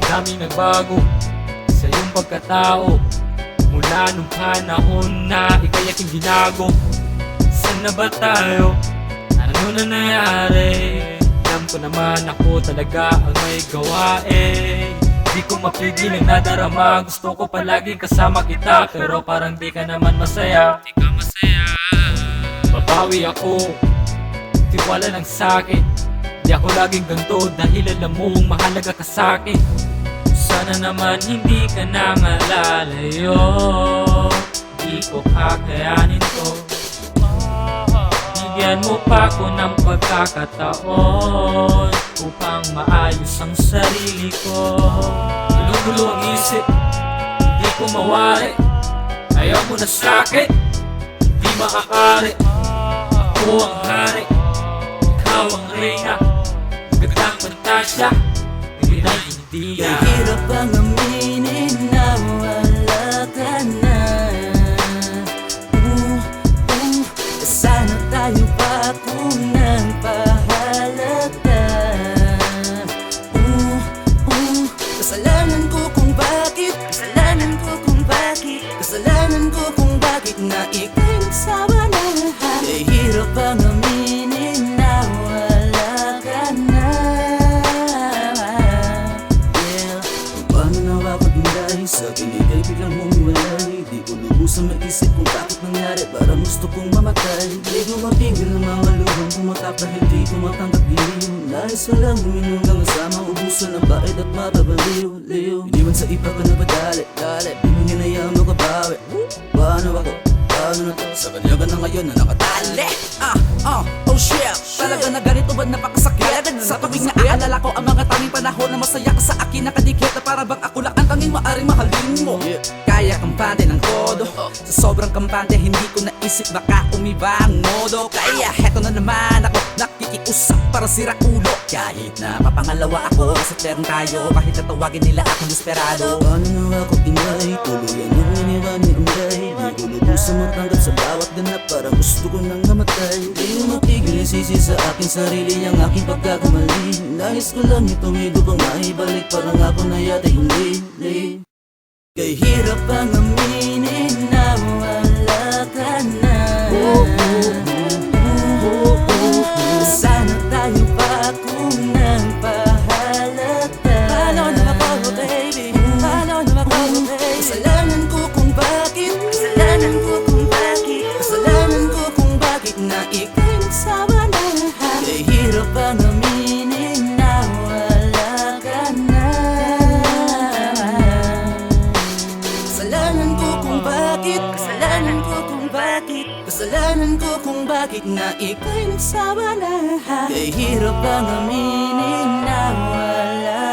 daming nagbago sa iyong pagkatao mula nung panahon na ika'y aking binago. Saan na ba tayo? Ano na nangyari? Alam ko naman ako talaga ang may gawain. Di ko mapigil ang nadarama. Gusto ko palaging kasama kita, pero parang di ka naman masaya. Di ka masaya. Babawi ako, tiwala lang sa'kin. Di ako laging ganito dahil alam mong mahalaga ka sa'kin. Sana naman hindi ka na malalayo. Di ko kakayanin to. Bigyan mo pa ko ng pagkakataon upang maayos ang sarili ko. Gulo-gulo ang isip, di ko mawari. Ayaw mo na sa'kin, di maaari. Ako ang hari, ikaw ang reyna. Gandang Fantasia, hindi na hindi na. Hirap ang aminin na wala ka na. Sana tayo pa kung nagpahalaga. Kasalanan ko kung bakit, kasalanan ko kung bakit, kasalanan ko kung bakit na ika'y nagsawa na lahat. Hirap ang aminin na wala ka na. Paano nawa pag-inday sa kinigay biglang humiwalay? Di ko lubusan maisip kung bakit nangyari, parang gusto kong mamatay. Di ko mapigil ng mga luhang pumatak dahil di ko matanggap giliw. Nais ko lang uminom ng kasama, ubusan ng bait at mapabaliw. Hindi man sa iba ka napadali, di mo hinayang makabawi. Paano ako? Paano na to? Sa kanya ka na ngayon na nakatali. Oh shit, talaga na ganito ba napakasakit? Sa tuwing naaalala ko ang mga tanging panahon na masaya ka sa akin, nakadikit na para bang ako lang ang tanging maaring mahalin mo. Kaya kampante ng todo, sa sobrang kampante hindi ko naisip baka umiba ang modo. Kaya heto na naman ako, nakikiusap para sira ulo. Kahit na mapangalawa ako, sa term tayo, kahit natawagin nila akong desperado. Paano na ako inay, tuluyan ng iniwan ni Amday. Di ko lubusan matanggap sa bawat ganap, parang gusto ko nang namatay. Di ko mapigil isisi sa aking sarili ang aking pagkakamali. Nais ko lang itong higo pang maibalik, parang ako na yata'y huli. Kay hirap ang aminin na wala ka na. Sana tayo pa kung nagpahalaga. Paano na ako baby? Paano na ako baby? Kasalanan ko kung bakit, kasalanan ko kung bakit, kasalanan ko kung bakit na ika'y nagsawa na lahat. Kay hirap ang aminin na wala ka na. Kasalanan ko kung bakit, kasalanan ko kung bakit, kasalanan ko kung bakit na ika'y nagsawa na lahat. Kay hirap ang aminin na wala